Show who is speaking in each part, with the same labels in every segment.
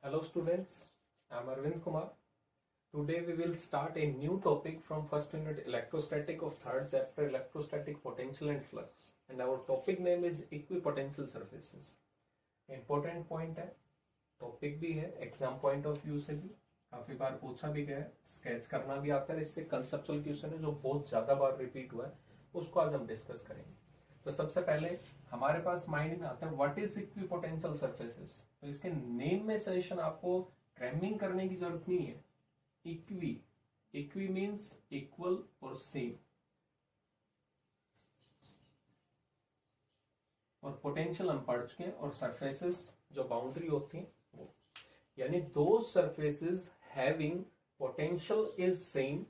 Speaker 1: Hello students, I am Arvind Kumar. Today we will start a new topic from first unit electrostatic of third chapter electrostatic potential and flux, and our topic name is equipotential surfaces. Important point है, topic भी है, exam point of view से भी काफी बार पूछा भी गया है, स्केच करना भी आता है, इससे कंसेप्चुअल क्वेश्चन है जो बहुत ज्यादा बार रिपीट हुआ है, उसको आज हम डिस्कस करेंगे। तो सबसे पहले हमारे पास माइंड में आता है व्हाट इज इक्विपोटेंशियल सरफेसेस। तो इसके नेम में सजेशन आपको क्रैमिंग करने की जरूरत नहीं है। इक्वी मीन्स इक्वल और सेम, और पोटेंशियल हम पढ़ चुके हैं, और सरफेसेस जो बाउंड्री होती है वो, यानी दो surfaces having potential is same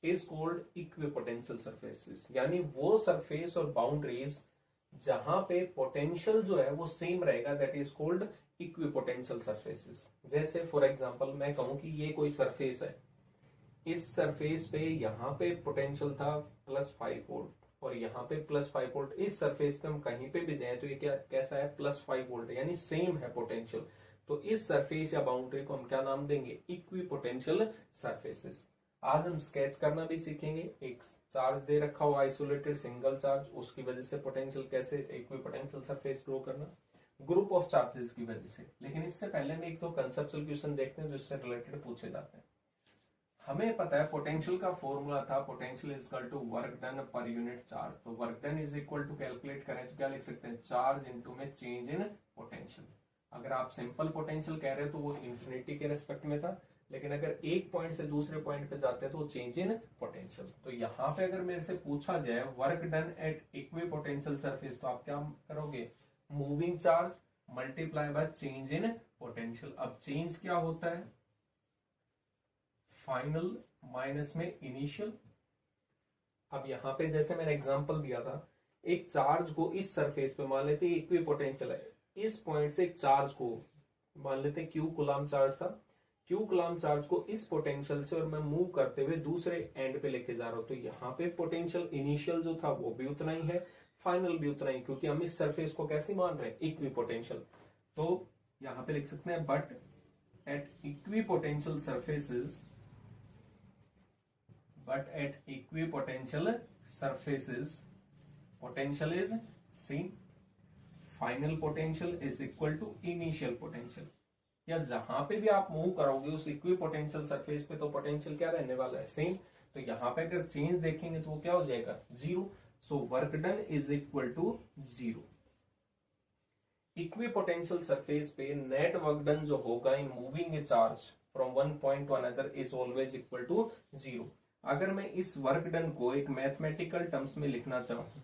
Speaker 1: is called equipotential surfaces. यानी वो सरफेस और बाउंड्रीज जहां पे पोटेंशियल जो है वो सेम रहेगा, that is called equipotential surfaces. जैसे फॉर एग्जांपल मैं कहूं कि ये कोई सरफेस है, इस सरफेस पे यहां पे पोटेंशियल था +5 वोल्ट और यहाँ पे +5 वोल्ट। इस सरफेस पे हम कहीं पे भी जाए तो ये क्या कैसा है, +5 वोल्ट, यानी सेम है पोटेंशियल। तो इस सरफेस या बाउंड्री को हम क्या नाम देंगे, इक्विपोटेंशियल सरफेसेस। आज हम स्केच करना भी सीखेंगे। एक चार्ज दे रखा हो आइसोलेटेड सिंगल चार्ज, उसकी वजह से पोटेंशियल कैसे इक्विपोटेंशियल सरफेस ड्रॉ करना, ग्रुप ऑफ चार्जेस की वजह से। लेकिन इससे पहले में एक दो कंसेप्चुअल क्वेश्चन देखते हैं जो इससे रिलेटेड पूछे जाते हैं। हमें पता है पोटेंशियल का फॉर्मूला था potential is equal to work done per unit charge. तो work done is equal to calculate करें तो क्या लिख सकते हैं, चार्ज इनटू में चेंज इन पोटेंशियल। अगर आप सिंपल पोटेंशियल कह रहे हो तो वो इंफिनिटी के रेस्पेक्ट में था, लेकिन अगर एक पॉइंट से दूसरे पॉइंट पे जाते हैं तो चेंज इन पोटेंशियल। तो यहाँ पे अगर मेरे से पूछा जाए work done at equipotential surface, तो आप क्या करोगे, moving charge multiply by change in potential. अब चेंज क्या होता है, फाइनल माइनस में इनिशियल। अब यहाँ पे जैसे मैंने एग्जांपल दिया था, एक चार्ज को इस सरफेस पे मान लेते इक्विपोटेंशियल है, इस पॉइंट से एक चार्ज को मान लेते क्यू कूलम चार्ज था, क्यू कूलम चार्ज को इस पोटेंशियल से और मैं मूव करते हुए दूसरे एंड पे लेके जा रहा हूं। तो यहाँ पे पोटेंशियल इनिशियल जो था वो भी उतना ही है, फाइनल भी उतना ही, क्योंकि हम इस सरफेस को कैसे मान रहे हैं, इक्विपोटेंशियल। तो यहाँ पे लिख सकते हैं but at equipotential surfaces, but at equipotential surfaces potential is same, final potential is equal to initial potential। या जहां पे भी आप मूव करोगे उस इक्विपोटेंशियल सरफेस पे तो पोटेंशियल क्या रहने वाला है, सेम। तो यहाँ पे अगर चेंज देखेंगे तो वो क्या हो जाएगा, 0। So work done is equal to 0। Equipotential surface पे नेट वर्क डन जो होगा in moving a charge from one point to another is always equal to 0। अगर मैं इस वर्क डन को एक मैथमेटिकल टर्म्स में लिखना चाहूं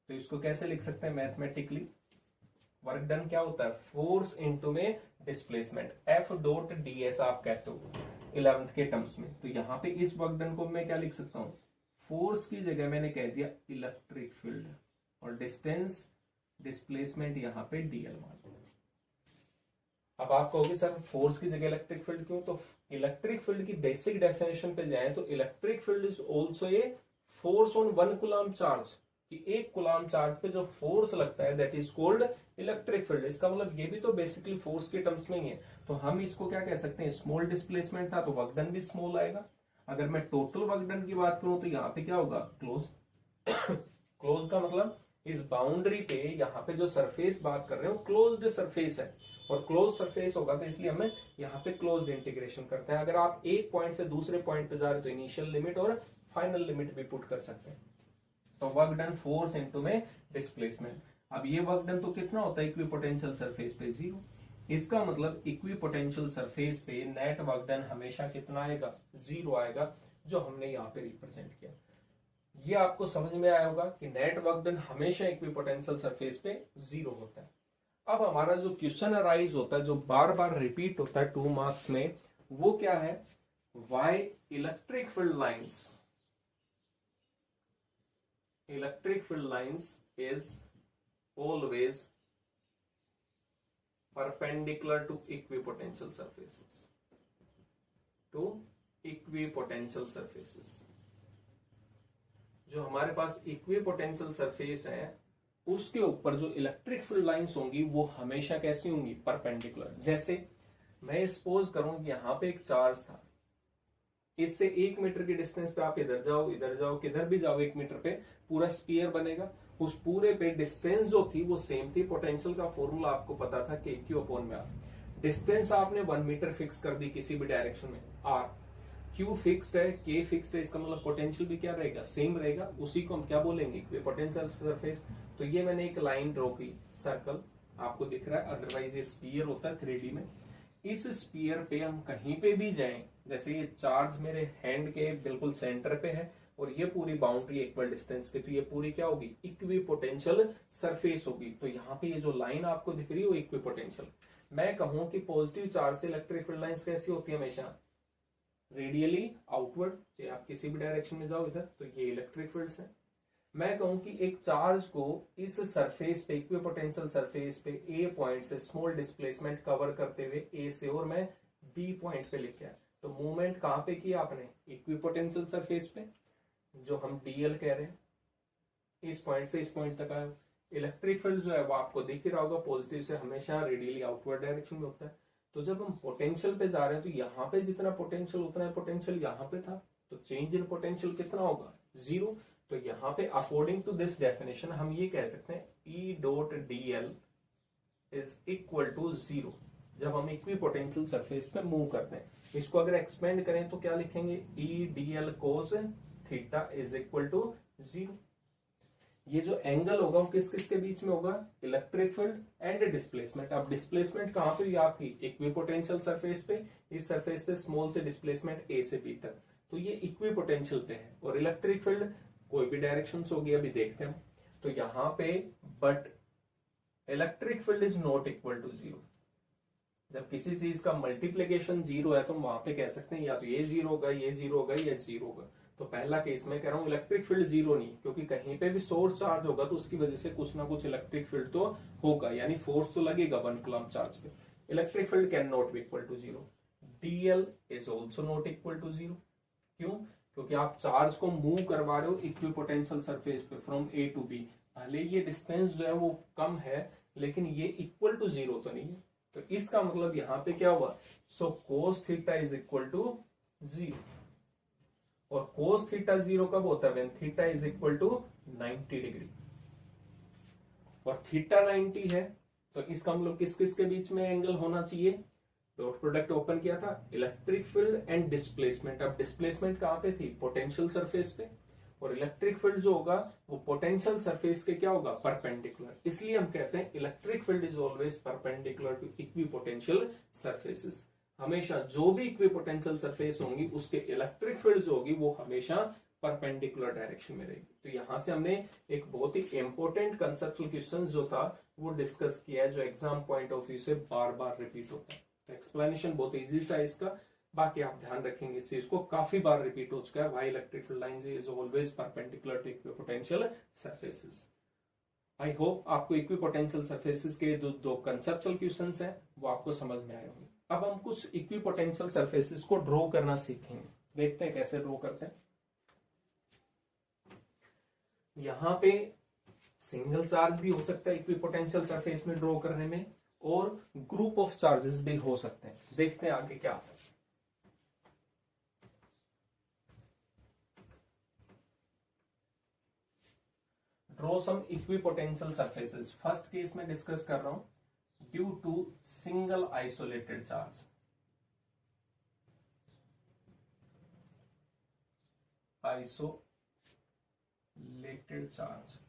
Speaker 1: तो इसको कैसे लिख सकते हैं मैथमेटिकली। वर्क डन क्या होता है, फोर्स इनटू में डिस्प्लेसमेंट, F डॉट ds आप कहते हो 11th के टर्म्स में। तो यहाँ पे इस वर्क डन को मैं क्या लिख सकता हूँ, फोर्स की जगह मैंने कह दिया इलेक्ट्रिक फील्ड, और डिस्टेंस डिस्प्लेसमेंट यहाँ पे dl मान। अब आप कहोगे सर फोर्स की जगह इलेक्ट्रिक फील्ड क्यों, तो इलेक्ट्रिक फील्ड की बेसिक डेफिनेशन पे जाएं तो electric field is also a force on one coulomb charge, कि एक कूलम चार्ज पे जो फोर्स लगता है that is called electric field. इसका मतलब ये भी तो बेसिकली फोर्स के टर्म्स में ही है। तो हम इसको क्या कह सकते हैं, स्मॉल डिस्प्लेसमेंट था तो वर्क डन भी स्मॉल आएगा। अगर मैं टोटल वर्क डन की बात करूं तो यहाँ पे क्या होगा, क्लोज। क्लोज का मतलब इस बाउंड्री पे यहाँ पे जो सरफेस बात कर रहे हो क्लोज्ड सरफेस है, और क्लोज सरफेस होगा तो इसलिए हमें यहाँ पे क्लोज्ड इंटीग्रेशन करते हैं। अगर आप एक पॉइंट से दूसरे पॉइंट पे जा रहे हो तो इनिशियल लिमिट और फाइनल लिमिट भी पुट कर सकते हैं। तो वर्क डन फोर्स इनटू में डिस्प्लेसमेंट। अब ये वर्क डन तो कितना होता है इक्विपोटेंशियल सरफेस पे, 0। इसका मतलब इक्विपोटेंशियल सरफेस पे नेट वर्क डन हमेशा कितना आएगा, 0 आएगा, जो हमने यहाँ पे रिप्रेजेंट किया। ये आपको समझ में आया होगा कि नेट वर्क डन हमेशा इक्विपोटेंशियल सरफेस पे 0 होता है। अब हमारा जो क्वेश्चन अराइज होता है, जो बार बार रिपीट होता है 2 मार्क्स में, वो क्या है, why electric field lines is always perpendicular to equipotential surfaces. जो हमारे पास इक्विपोटेंशियल सरफेस है उसके ऊपर जो इलेक्ट्रिक फील्ड लाइंस होंगी वो हमेशा कैसी होंगी, परपेंडिकुलर। जैसे मैं सपोज करूं कि यहाँ पे एक चार्ज था, इससे 1 मीटर की डिस्टेंस पे आप इधर जाओ किधर भी जाओ 1 मीटर पे पूरा स्पीयर बनेगा। उस पूरे पे डिस्टेंस जो थी वो सेम थी। पोटेंशियल का फॉर्मूला आपको पता था कि क्यू अपॉन में आर। डिस्टेंस आपने 1 मीटर फिक्स कर दी किसी भी डायरेक्शन में, आर क्यू फिक्स्ड है, के फिक्स्ड है, इसका मतलब पोटेंशियल भी क्या रहेगा, सेम रहेगा। उसी को हम क्या बोलेंगे, इक्विपोटेंशियल सरफेस। तो ये मैंने एक लाइन ड्रॉ की, सर्कल आपको दिख रहा है, अदरवाइज ये स्पीयर होता है 3D में। इस स्पीयर पे हम कहीं पे भी जाएं, जैसे ये चार्ज मेरे हैंड के बिल्कुल सेंटर पे है और ये पूरी बाउंड्री इक्वल डिस्टेंस की, तो ये पूरी क्या होगी, इक्विपोटेंशियल सरफेस होगी। तो यहाँ पे ये जो लाइन आपको दिख रही है वो इक्विपोटेंशियल। मैं कहूं कि पॉजिटिव चार्ज से इलेक्ट्रिक फील्ड लाइंस कैसी होती है, हमेशा रेडियली आउटवर्ड। चाहे आप किसी भी डायरेक्शन में जाओ इधर, तो ये इलेक्ट्रिक फील्ड्स है। मैं कहूं कि एक चार्ज को इस सरफेस पे, इक्विपोटेंशियल सरफेस पे ए पॉइंट से स्मॉल डिस्प्लेसमेंट कवर करते हुए ए से, और मैं बी पॉइंट पे लिख आया, तो मूवमेंट कहां पे किया आपने, इक्विपोटेंशियल सरफेस पे, जो हम डीएल कह रहे हैं। इस पॉइंट से इस पॉइंट तक आया। इलेक्ट्रिक फील्ड जो है वो आपको दिख ही रहा होगा, पॉजिटिव से हमेशा रेडियली आउटवर्ड डायरेक्शन में होता है। तो जब हम पोटेंशियल पे जा रहे हैं तो यहाँ पे जितना पोटेंशियल उतना पोटेंशियल यहाँ पे था, तो चेंज इन पोटेंशियल कितना होगा, 0। तो यहाँ पे अकॉर्डिंग टू दिस डेफिनेशन हम ये कह सकते हैं E dot dl is equal to 0 जब हम इक्विपोटेंशियल सरफेस पे मूव करते हैं। इसको अगर एक्सपेंड करें तो क्या लिखेंगे, E dl cos theta is equal to 0। ये जो एंगल होगा वो किस किस के बीच में होगा, इलेक्ट्रिक फील्ड एंड डिस्प्लेसमेंट। अब डिस्प्लेसमेंट कहां पे हुई आपकी, इक्विपोटेंशियल सरफेस पे। इस सरफेस पे स्मॉल से डिस्प्लेसमेंट ए से बी तक, तो ये इक्विपोटेंशियल पे है। और इलेक्ट्रिक फील्ड कोई भी डायरेक्शन होगी, अभी देखते हैं। तो यहां पे but electric field is not equal to 0। जब किसी चीज का मल्टीप्लीकेशन 0 है तो वहां पे कह सकते हैं या तो ये 0 होगा, ये 0 होगा, ये 0 होगा। तो पहला केस में कह रहा हूं इलेक्ट्रिक फील्ड 0 नहीं, क्योंकि कहीं पे भी सोर्स चार्ज होगा तो उसकी वजह से कुछ ना कुछ इलेक्ट्रिक फील्ड तो होगा, यानी फोर्स तो लगेगा 1 कूलम्ब चार्ज पे। Electric field cannot be equal to 0। DL is also not equal to 0। क्यों, क्योंकि आप चार्ज को मूव करवा रहे हो इक्विपोटेंशियल सरफेस पे फ्रॉम ए टू बी। भले ये डिस्टेंस जो है वो कम है, लेकिन ये इक्वल टू 0 तो नहीं है। तो इसका मतलब यहां पे क्या हुआ, so cos theta is equal to 0। और कोस थीटा 0 कब होता है, when theta is equal to 90 degree. और थीटा 90 है, तो इसका मतलब किस किस के बीच में एंगल होना चाहिए। डॉट प्रोडक्ट ओपन किया था, इलेक्ट्रिक फील्ड एंड डिस्प्लेसमेंट। अब डिस्प्लेसमेंट कहां पे थी, पोटेंशियल सरफेस पे। और इलेक्ट्रिक फील्ड जो होगा वो पोटेंशियल सरफेस के क्या होगा, परपेंडिकुलर। इसलिए हम कहते हैं electric field is always perpendicular to equipotential surfaces. हमेशा जो भी इक्विपोटेंशियल सरफेस होंगी उसके इलेक्ट्रिक फील्ड जो होगी वो हमेशा परपेंडिकुलर डायरेक्शन में रहेगी। तो यहां से हमने एक बहुत ही इंपॉर्टेंट कंसेप्चुअल क्वेश्चन जो था वो डिस्कस किया है, जो एग्जाम पॉइंट ऑफ व्यू से बार बार रिपीट होता है। तो एक्सप्लेनेशन बहुत इजी सा है इसका, बाकी आप ध्यान रखेंगे इस चीज को, काफी बार रिपीट हो चुका है। Why electric field lines is always perpendicular to equipotential surfaces. I hope आपको इक्विपोटेंशियल सरफेसेस के दो कंसेप्चुअल क्वेश्चंस हैं वो आपको समझ में आए होंगे। अब हम कुछ इक्विपोटेंशियल सरफेसेस को ड्रॉ करना सीखेंगे। देखते हैं कैसे ड्रॉ करते हैं। यहां पे सिंगल चार्ज भी हो सकता है इक्विपोटेंशियल सरफेस में ड्रॉ करने में, और ग्रुप ऑफ चार्जेस भी हो सकते हैं। देखते हैं आगे क्या आता है। Draw some equipotential surfaces. First case में डिस्कस कर रहा हूं, due to single isolated charge. Isolated charge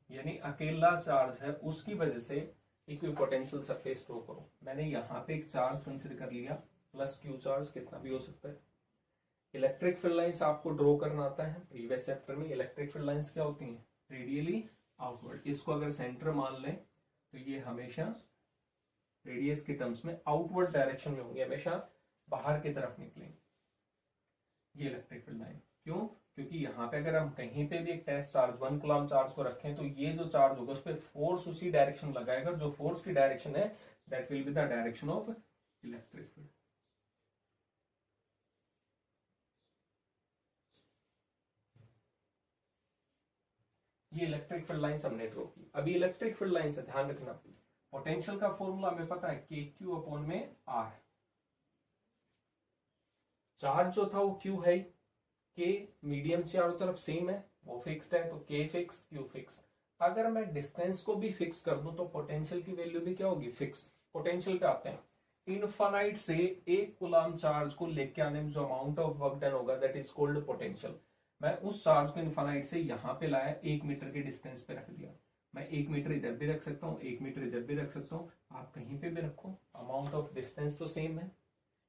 Speaker 1: यानी अकेला चार्ज है, उसकी वजह से इक्विपोटेंशियल सरफेस ड्रॉ करो। मैंने यहां पे एक चार्ज कंसिडर कर लिया, प्लस क्यू चार्ज, कितना भी हो सकता है। इलेक्ट्रिक फील्ड लाइंस आपको ड्रॉ करना आता है, प्रीवियस चैप्टर में इलेक्ट्रिक फील्ड लाइंस क्या होती हैं, रेडियली आउटवर्ड। इसको अगर सेंटर मान लें तो ये हमेशा रेडियस के टर्म्स में आउटवर्ड डायरेक्शन में होंगे, हमेशा बाहर की तरफ निकलेंगे ये इलेक्ट्रिक फील्ड लाइन। क्यों, क्योंकि यहाँ पे अगर हम कहीं पे भी एक टेस्ट चार्ज 1 कूलम्ब चार्ज को रखें तो ये जो चार्ज होगा उस पर फोर्स उसी डायरेक्शन लगाएगा, जो फोर्स की डायरेक्शन है that will be the direction of electric field. ये इलेक्ट्रिक फील्ड लाइंस हमने ड्रॉ की। अभी इलेक्ट्रिक फील्ड लाइन से ध्यान रखना, पोटेंशियल का फॉर्मूला हमें पता है कि क्यू अपॉन में आर है। चार्ज जो था वो Q है, K मीडियम चारों तरफ सेम है, वो फिक्स्ड है, तो K फिक्स, Q फिक्स। अगर मैं डिस्टेंस को भी फिक्स कर दूं तो पोटेंशियल की वैल्यू भी क्या होगी, फिक्स। पोटेंशियल पे आते हैं। इनफाइनाइट से एक कूलम चार्ज को लेके आने में जो अमाउंट ऑफ वर्क डन होगा दैट इज कॉल्ड पोटेंशियल। मैं उस चार्ज को इनफाइनाइट से यहां पे लाया, 1 मीटर के डिस्टेंस पे रख दिया। मैं 1 मीटर इधर भी रख सकता हूँ, 1 मीटर इधर भी रख सकता हूँ, आप कहीं पे भी रखो, अमाउंट ऑफ डिस्टेंस तो सेम है।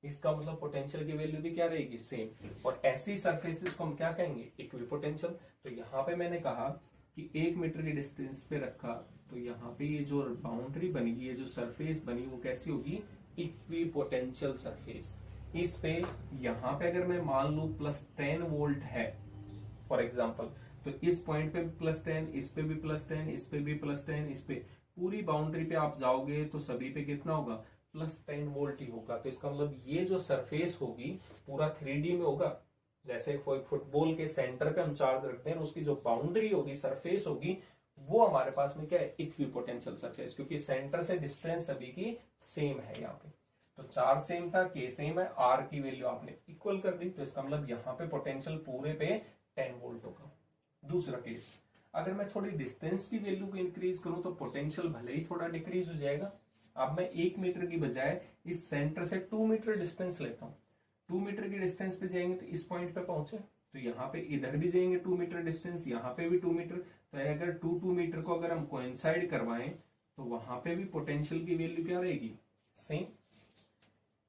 Speaker 1: इसका मतलब पोटेंशियल की वैल्यू भी क्या रहेगी, सेम। और ऐसी सरफेसेस को हम क्या कहेंगे, इक्विपोटेंशियल। तो यहाँ पे मैंने कहा कि 1 मीटर की डिस्टेंस पे रखा, तो यहाँ पे ये जो बाउंड्री बनी, ये जो सरफेस बनी वो कैसी होगी, इक्विपोटेंशियल सरफेस। इस पे यहाँ पे अगर मैं मान लू +10 वोल्ट है फॉर एग्जाम्पल, तो इस पॉइंट पे भी +10, इस पे भी +10, इस पे भी +10, इस पे पूरी बाउंड्री पे आप जाओगे तो सभी पे कितना होगा, +10 वोल्ट ही होगा। तो इसका मतलब ये जो सरफेस होगी पूरा 3D में होगा। जैसे फुटबॉल के सेंटर पे हम चार्ज रखते हैं, उसकी जो बाउंड्री होगी, सरफेस होगी, वो हमारे पास में क्या है, इक्विपोटेंशियल सरफेस, क्योंकि सेंटर से डिस्टेंस सभी की सेम है। यहाँ पे तो चार्ज सेम था, K सेम है, R की वैल्यू आपने इक्वल कर दी, तो इसका मतलब यहाँ पे पोटेंशियल पूरे पे 10 वोल्ट होगा। दूसरा केस, अगर मैं थोड़ी डिस्टेंस की वैल्यू को इंक्रीज करूं तो पोटेंशियल भले ही थोड़ा डिक्रीज हो जाएगा। अब मैं 1 मीटर की बजाय इस सेंटर से 2 मीटर डिस्टेंस लेता हूँ। 2 मीटर की डिस्टेंस पे जाएंगे तो इस पॉइंट पे पहुंचे, तो यहाँ पे इधर भी जाएंगे 2 मीटर डिस्टेंस, यहाँ पे भी 2 मीटर। तो अगर 2 मीटर को अगर हम कोइंसाइड करवाएं तो वहां पे भी पोटेंशियल की वैल्यू क्या रहेगी, सेम।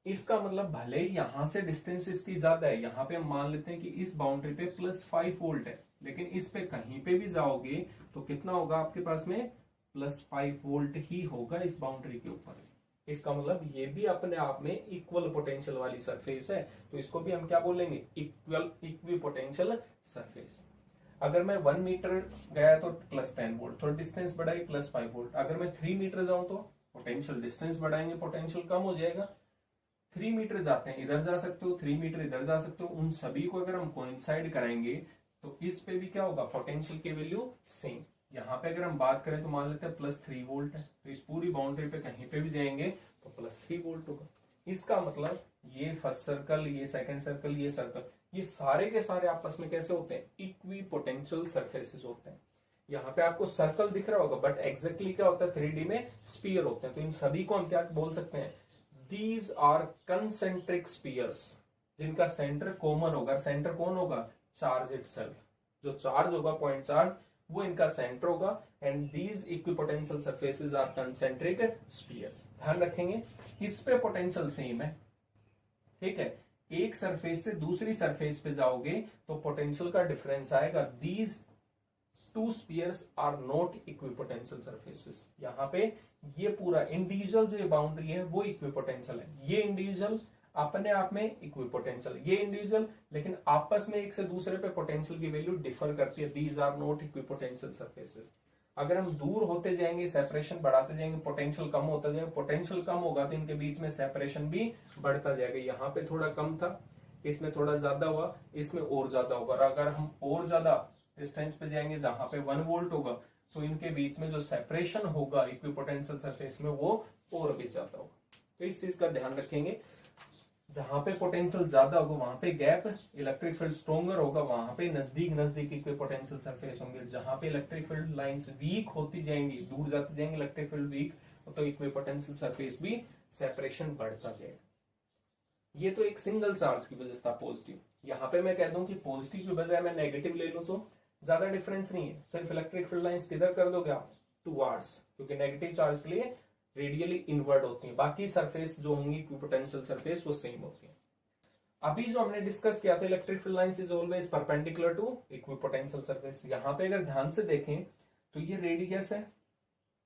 Speaker 1: इसका मतलब भले ही यहां से डिस्टेंस इसकी ज्यादा है, यहाँ पे हम मान लेते हैं कि इस बाउंड्री पे +5 वोल्ट है, लेकिन इस पे कहीं पे भी जाओगे तो कितना होगा आपके पास में, +5 वोल्ट ही होगा इस बाउंड्री के ऊपर। इसका मतलब ये भी अपने आप में इक्वल पोटेंशियल वाली सरफेस है, तो इसको भी हम क्या बोलेंगे, इक्वी पोटेंशियल सरफेस। अगर मैं 1 मीटर गया तो +10 वोल्ट, थोड़ा डिस्टेंस बढ़ाई +5 वोल्ट। अगर मैं 3 मीटर जाऊं तो पोटेंशियल, डिस्टेंस बढ़ाएंगे पोटेंशियल कम हो जाएगा। 3 मीटर जाते हैं, इधर जा सकते हो, 3 मीटर इधर जा सकते हो, उन सभी को अगर हम कोइंसाइड कराएंगे तो इस पे भी क्या होगा, पोटेंशियल की वैल्यू सेम। यहाँ पे अगर हम बात करें तो मान लेते हैं +3 वोल्ट है, तो इस पूरी बाउंड्री पे कहीं पे भी जाएंगे तो +3 वोल्ट होगा। इसका मतलब ये फर्स्ट सर्कल, ये सेकंड सर्कल, ये सर्कल, ये सारे के सारे आपस में कैसे होते हैं, इक्वी पोटेंशियल सरफेसेस होते हैं। यहाँ पे आपको सर्कल दिख रहा होगा, बट एग्जैक्टली क्या होता है, 3D में स्पीयर होते हैं। तो इन सभी को हम क्या बोल सकते हैं, दीज आर कंसेंट्रिक स्पीयर्स, जिनका सेंटर कॉमन होगा। सेंटर कौन होगा, चार्ज इटसेल्फ, जो चार्ज होगा पॉइंट चार्ज, वो इनका सेंटर होगा। And these equipotential surfaces are concentric spheres. ध्यान रखेंगे, इस पे पोटेंशियल सेम है, ठीक है। एक सरफेस से दूसरी सरफेस पे जाओगे तो पोटेंशियल का डिफरेंस आएगा। These 2 spheres are not equipotential surfaces. यहाँ पे ये पूरा इंडिविजुअल जो ये बाउंड्री है वो इक्विपोटेंशियल है, ये इंडिविजुअल अपने आप में इक्विपोटेंशियल, ये इंडिविजुअल, लेकिन आपस में एक से दूसरे पे पोटेंशियल की वैल्यू डिफर करती है। These are not equipotential surfaces. अगर हम दूर होते जाएंगे, सेपरेशन बढ़ाते जाएंगे, पोटेंशियल कम होता जाएगा। पोटेंशियल कम होगा तो इनके बीच में सेपरेशन भी बढ़ता जाएगा। यहाँ पे थोड़ा कम था, इसमें थोड़ा ज्यादा हुआ, इसमें और ज्यादा होगा। और अगर हम और ज्यादा डिस्टेंस पे जाएंगे जहां पे 1 वोल्ट होगा तो इनके बीच में जो सेपरेशन होगा इक्विपोटेंशियल सरफेस में वो और भी ज्यादा होगा। तो इस चीज का ध्यान रखेंगे, जहां पे पोटेंशियल ज्यादा होगा वहां पे गैप, इलेक्ट्रिक फील्ड स्ट्रॉन्गर होगा वहां पे नजदीक नजदीक इक्विपोटेंशियल सरफेस होंगे। जहां पे इलेक्ट्रिक फील्ड लाइंस वीक होती जाएंगी, दूर जाते जाएंगे इलेक्ट्रिक फील्ड वीक, तो इक्विपोटेंशियल सरफेस भी सेपरेशन बढ़ता जाएगा। ये तो एक सिंगल चार्ज की वजह से था पॉजिटिव। यहाँ पे मैं कह दूं कि पॉजिटिव की बजाय मैं नेगेटिव ले लूं तो ज्यादा डिफरेंस नहीं है, सिर्फ इलेक्ट्रिक फील्ड लाइंस किधर कर दोगे आप, टुवर्ड्स, क्योंकि नेगेटिव चार्ज के लिए रेडियली इनवर्ड होती है। बाकी सरफेस जो होंगी इक्विपोटेंशियल सरफेस वो सेम होती है। अभी जो हमने डिस्कस किया था, electric field lines is always perpendicular to equipotential surface. यहाँ पे अगर ध्यान से देखें तो ये रेडियस है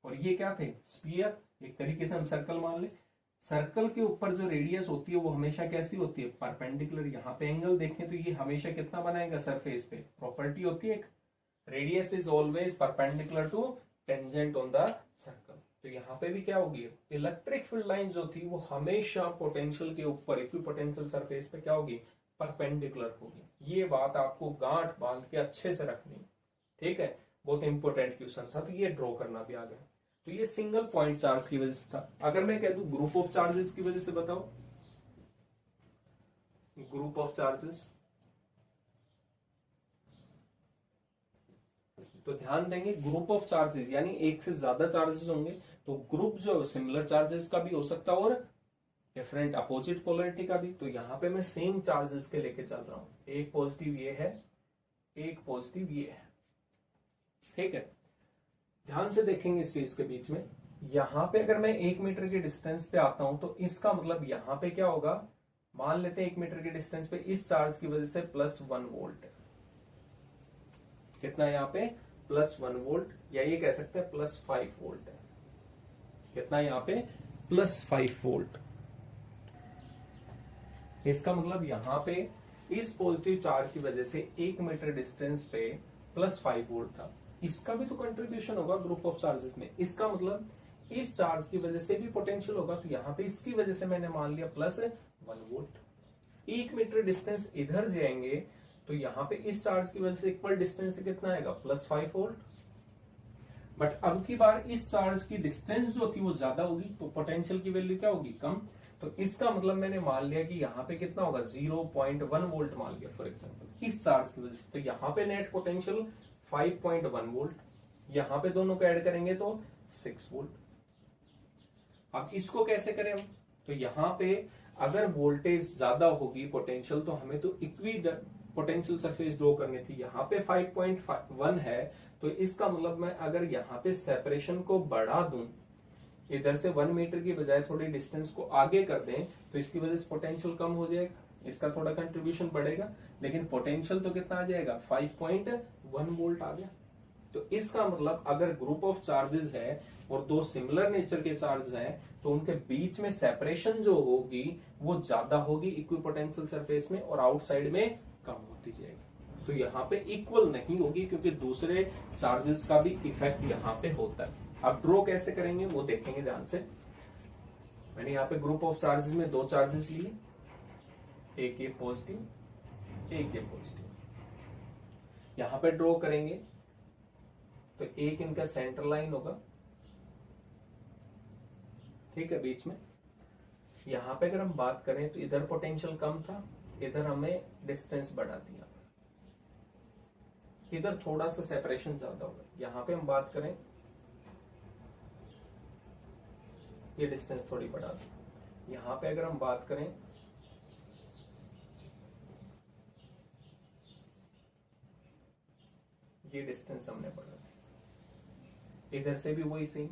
Speaker 1: और ये क्या थे, स्फीयर। एक तरीके से हम सर्कल मान ले, सर्कल के ऊपर जो रेडियस होती है वो हमेशा कैसी होती है, परपेंडिकुलर। यहाँ पे एंगल देखें तो ये हमेशा कितना बनाएगा सरफेस पे, प्रॉपर्टी होती है एक, radius is always perpendicular to tangent on the circle. तो यहाँ पे भी क्या होगी, इलेक्ट्रिक फील्ड लाइन जो थी वो हमेशा पोटेंशियल के ऊपर इक्विपोटेंशियल सरफेस पे क्या होगी, परपेंडिकुलर होगी। ये बात आपको गांठ बांध के अच्छे से रखनी, ठीक है, बहुत इंपॉर्टेंट क्वेश्चन था, तो ये ड्रॉ करना भी आ गया। तो ये सिंगल पॉइंट चार्ज की वजह से था। अगर मैं कह दूं ग्रुप ऑफ चार्जेस की वजह से बताओ, ग्रुप ऑफ चार्जेस। तो ध्यान देंगे ग्रुप ऑफ चार्जेस यानी एक से ज्यादा चार्जेस होंगे, तो ग्रुप जो सिमिलर चार्जेस का भी हो सकता है और डिफरेंट अपोजिट पोलरिटी का भी। तो यहां पे मैं सेम चार्जेस के लेके चल रहा हूं, एक पॉजिटिव ये है, एक पॉजिटिव ये है, ठीक है। ध्यान से देखेंगे इस चीज के बीच में, यहां पे अगर मैं 1 मीटर के डिस्टेंस पे आता हूं तो इसका मतलब यहां पे क्या होगा, मान लेते हैं 1 मीटर के डिस्टेंस पे इस चार्ज की वजह से +1 वोल्ट है। कितना है यहाँ पे +1 वोल्ट, या ये कह सकते हैं +5 वोल्ट है। कितना यहाँ पे +5 वोल्ट। इसका मतलब यहां पे इस पॉजिटिव चार्ज की वजह से 1 मीटर डिस्टेंस पे +5 वोल्ट था। इसका भी तो कंट्रीब्यूशन होगा ग्रुप ऑफ चार्जेस में, इसका मतलब इस चार्ज की वजह से भी पोटेंशियल होगा। तो यहाँ पे इसकी वजह से मैंने मान लिया +1 वोल्ट। 1 मीटर डिस्टेंस इधर जाएंगे तो यहाँ पे इस चार्ज की वजह से इक्वल डिस्टेंस से कितना आएगा +5 वोल्ट। बट अब की बार इस चार्ज की डिस्टेंस जो थी वो ज्यादा होगी तो पोटेंशियल की वैल्यू क्या होगी, कम। तो इसका मतलब मैंने मान लिया कि यहाँ पे कितना होगा 0.1 वोल्ट मान लिया फॉर एग्जांपल इस चार्ज की वजह से। तो यहाँ पे नेट पोटेंशियल 5.1 वोल्ट, यहाँ पे दोनों को ऐड करेंगे तो 6 वोल्ट। अब इसको कैसे करें हम, तो यहाँ पे अगर वोल्टेज ज्यादा होगी पोटेंशियल तो हमें तो इक्वी पोटेंशियल सरफेस ड्रॉ करनी थी। यहाँ पे 5.1 है तो इसका मतलब मैं अगर यहाँ पे सेपरेशन को बढ़ा दूं, इधर से 1 मीटर की बजाय थोड़ी डिस्टेंस को आगे कर दें तो इसकी वजह से पोटेंशियल कम हो जाएगा, इसका थोड़ा कंट्रीब्यूशन बढ़ेगा, लेकिन पोटेंशियल तो कितना आ जाएगा 5.1 वोल्ट आ गया। तो इसका मतलब अगर ग्रुप ऑफ चार्जेस है और दो सिमिलर नेचर के चार्जेस हैं तो उनके बीच में सेपरेशन जो होगी वो ज्यादा होगी इक्विपोटेंशियल सरफेस में और आउटसाइड में कम होती जाएगी। तो यहाँ पे इक्वल नहीं होगी क्योंकि दूसरे चार्जेस का भी इफेक्ट यहाँ पे होता है। अब ड्रॉ कैसे करेंगे वो देखेंगे ध्यान से। मैंने यहाँ पे ग्रुप ऑफ चार्जेस में दो चार्जेस लिए, एक ये पॉजिटिव, एक ये पॉजिटिव। यहां पे ड्रॉ करेंगे तो एक इनका सेंटर लाइन होगा, ठीक है, बीच में। यहां पे अगर हम बात करें तो इधर पोटेंशियल कम था, इधर हमने डिस्टेंस बढ़ा दिया, इधर थोड़ा सा सेपरेशन ज्यादा होगा। यहां पे हम बात करें ये डिस्टेंस थोड़ी बढ़ा दी। यहां पे अगर हम बात करें ये डिस्टेंस हमने बढ़ा दी, इधर से भी वही सेम।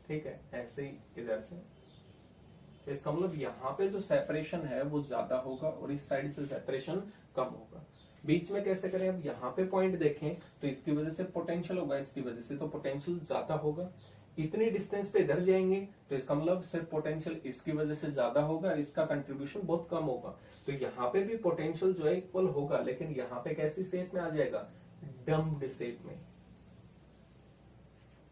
Speaker 1: ठीक है, ऐसे ही इधर से। तो इसका मतलब यहाँ पे जो सेपरेशन है वो ज्यादा होगा और इस साइड से सेपरेशन कम होगा। बीच में कैसे करें, अब यहाँ पे पॉइंट देखें तो इसकी वजह से पोटेंशियल होगा, इसकी वजह से तो पोटेंशियल ज्यादा होगा। इतनी डिस्टेंस पे इधर जाएंगे तो इसका मतलब सिर्फ पोटेंशियल इसकी वजह से ज्यादा होगा और इसका कंट्रीब्यूशन बहुत कम होगा। तो यहाँ पे भी पोटेंशियल जो है इक्वल होगा, लेकिन यहाँ पे कैसी शेप में आ जाएगा, डम्प्ड शेप में।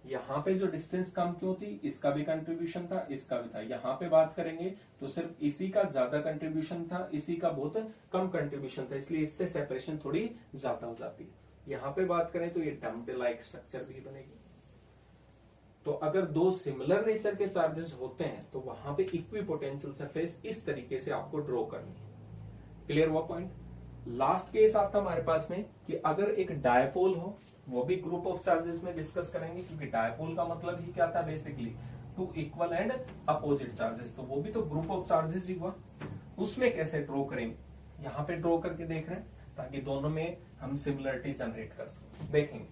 Speaker 1: यहाँ पे जो डिस्टेंस कम क्यों थी, इसका भी कंट्रीब्यूशन था, इसका भी था। यहाँ पे बात करेंगे तो सिर्फ इसी का ज्यादा कंट्रीब्यूशन था, इसी का बहुत कम कंट्रीब्यूशन था, इसलिए इससे सेपरेशन थोड़ी ज्यादा हो जाती है। यहाँ पे बात करें तो ये डम्प्ड लाइक स्ट्रक्चर भी बनेगी। तो अगर दो सिमिलर नेचर के चार्जेस होते हैं तो वहां पे इक्वी पोटेंशियल सरफेस इस तरीके से आपको ड्रॉ करनी है। क्लियर हुआ पॉइंट। लास्ट केस आता हमारे पास में कि अगर एक डायपोल हो, वो भी ग्रुप ऑफ चार्जेस में डिस्कस करेंगे, क्योंकि डायपोल का मतलब ही क्या था basically, two equal and opposite charges, तो वो भी तो ग्रुप ऑफ चार्जेस ही हुआ। उसमें कैसे ड्रॉ करेंगे, यहाँ पे ड्रॉ करके देख रहे हैं ताकि दोनों में हम सिमिलरिटी जनरेट कर सकें। देखेंगे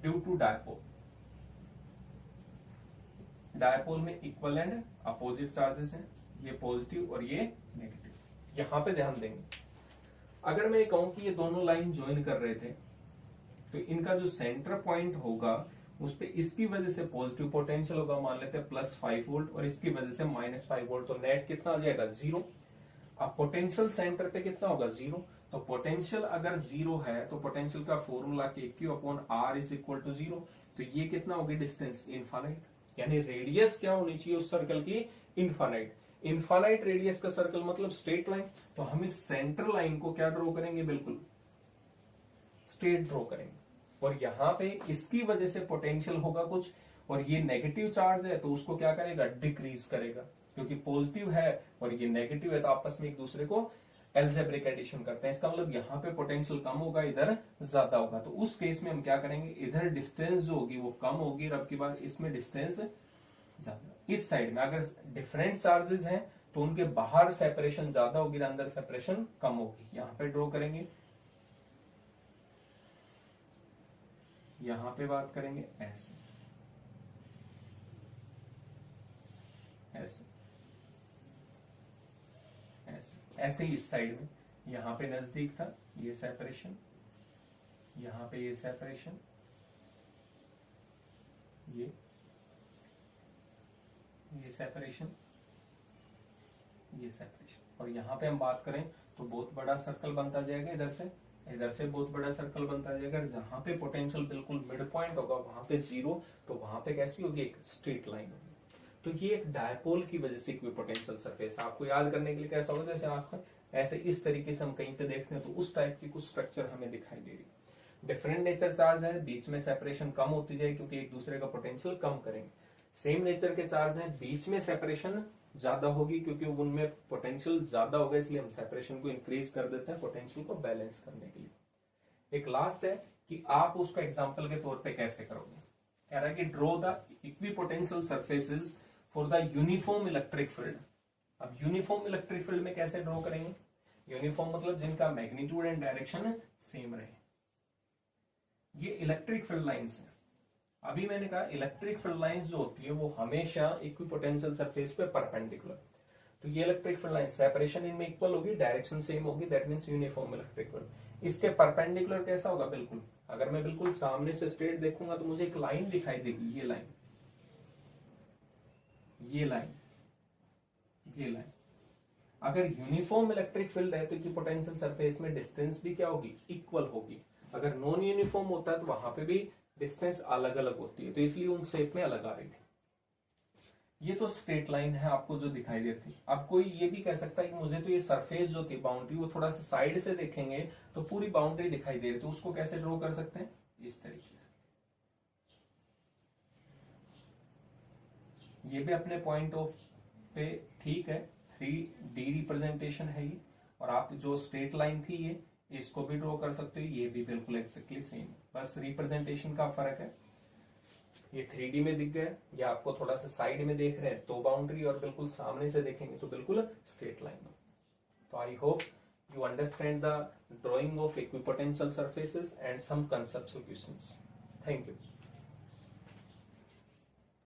Speaker 1: ड्यू टू डायपोल, डायपोल में इक्वल एंड अपोजिट चार्जेस हैं, ये पॉजिटिव और ये नेगेटिव। यहां पे ध्यान देंगे, अगर मैं कहूं कि ये दोनों लाइन ज्वाइन कर रहे थे तो इनका जो सेंटर पॉइंट होगा उस पे इसकी वजह से पॉजिटिव पोटेंशियल होगा, मान लेते हैं +5 वोल्ट, और इसकी वजह से -5 वोल्ट, तो नेट कितना आ जाएगा 0। अब पोटेंशियल सेंटर पे कितना होगा 0, तो पोटेंशियल अगर 0 है तो पोटेंशियल का formula Q/R is equal to 0। तो ये कितना होगी डिस्टेंस इनफाइनाइट, यानी रेडियस क्या होनी चाहिए उस सर्कल की, इनफाइनाइट। इनफाइनाइट रेडियस का सर्कल मतलब स्ट्रेट लाइन, तो हम इस सेंटर लाइन को क्या ड्रॉ करेंगे, बिल्कुल स्ट्रेट ड्रॉ करेंगे। और यहां पे इसकी वजह से पोटेंशियल होगा कुछ, और ये नेगेटिव चार्ज है तो उसको क्या करेगा, डिक्रीज करेगा, क्योंकि पॉजिटिव है और ये नेगेटिव है तो आपस में एक दूसरे को एल्जेब्रिक एडिशन करते हैं। इसका मतलब यहाँ पे पोटेंशियल कम होगा, इधर ज्यादा होगा। तो उस केस में हम क्या करेंगे, इधर डिस्टेंस जो होगी वो कम होगी और अब की बार इसमें डिस्टेंस ज्यादा। इस साइड में अगर डिफरेंट चार्जेस हैं तो उनके बाहर सेपरेशन ज्यादा होगी, अंदर सेपरेशन कम होगी। यहां पे ड्रॉ करेंगे, यहां पे बात करेंगे ऐसे ऐसे ऐसे ऐसे ही इस साइड में, यहां पे नजदीक था ये सेपरेशन, यहां पे ये सेपरेशन, ये सेपरेशन, ये सेपरेशन। और यहां पे हम बात करें तो बहुत बड़ा सर्कल बनता जाएगा, इधर से बहुत बड़ा सर्कल बनता जाएगा। जहां पे पोटेंशियल बिल्कुल मिड पॉइंट होगा वहां पे जीरो, तो वहां पे कैसी होगी, एक स्ट्रेट लाइन होगी। तो ये एक डायपोल की वजह से इक्विपोटेंशियल सरफेस, आपको याद करने के लिए कैसा होगा, जैसे आप ऐसे इस तरीके से हम कहीं पे देखते हैं तो उस टाइप की कुछ स्ट्रक्चर हमें दिखाई दे रही। डिफरेंट नेचर चार्ज है, बीच में सेपरेशन कम होती जाए क्योंकि एक दूसरे का पोटेंशियल कम करेंगे। सेम नेचर के चार्ज हैं, बीच में सेपरेशन ज्यादा होगी क्योंकि उनमें पोटेंशियल ज्यादा होगा, इसलिए हम सेपरेशन को इंक्रीज कर देते हैं पोटेंशियल को बैलेंस करने के लिए। एक लास्ट है कि आप उसको एग्जांपल के तौर पे कैसे करोगे। कह रहा है कि draw the equipotential surfaces for the uniform electric field. अब यूनिफॉर्म इलेक्ट्रिक फील्ड में कैसे ड्रॉ करेंगे, यूनिफॉर्म मतलब जिनका मैग्नीट्यूड एंड डायरेक्शन सेम रहे। ये इलेक्ट्रिक फील्ड लाइंस है। अभी मैंने कहा इलेक्ट्रिक फील्ड लाइंस जो होती है वो हमेशा इक्विपोटेंशियल सरफेस पे परपेंडिकुलर। तो ये इलेक्ट्रिक फील्ड लाइन सेपरेशन इनमें इक्वल होगी, डायरेक्शन सेम होगी, that means uniform electric field. इसके परपेंडिकुलर कैसा होगा, बिल्कुल अगर मैं बिल्कुल सामने से स्ट्रेट देखूंगा तो मुझे एक लाइन दिखाई देगी, ये लाइन, ये लाइन, ये लाइन। अगर यूनिफॉर्म इलेक्ट्रिक फील्ड है तो इक्विपोटेंशियल सरफेस में डिस्टेंस भी क्या होगी, इक्वल होगी। अगर नॉन यूनिफॉर्म होता है तो वहां पे भी डिस्टेंस अलग अलग होती है, तो इसलिए उन शेप में अलग आ रही थी। ये तो स्ट्रेट लाइन है आपको जो दिखाई देती है। अब कोई ये भी कह सकता है कि मुझे तो ये सरफेस जो थी बाउंड्री वो थोड़ा सा साइड से देखेंगे तो पूरी बाउंड्री दिखाई दे रही, तो उसको कैसे ड्रॉ कर सकते हैं, इस तरीके से। ये भी अपने पॉइंट ऑफ पे ठीक है, 3D रिप्रेजेंटेशन है ये। और आप जो स्ट्रेट लाइन थी ये, इसको भी ड्रॉ कर सकते हो, ये भी बिल्कुल एक्जेक्टली सेम, बस रिप्रेजेंटेशन का फर्क है। ये 3D में दिख गया, या आपको थोड़ा सा साइड में देख रहे हैं तो बाउंड्री, और बिल्कुल सामने से देखेंगे तो बिल्कुल स्ट्रेट लाइन हो। तो I hope you understand the drawing of equipotential surfaces and some conceptual questions. Thank you.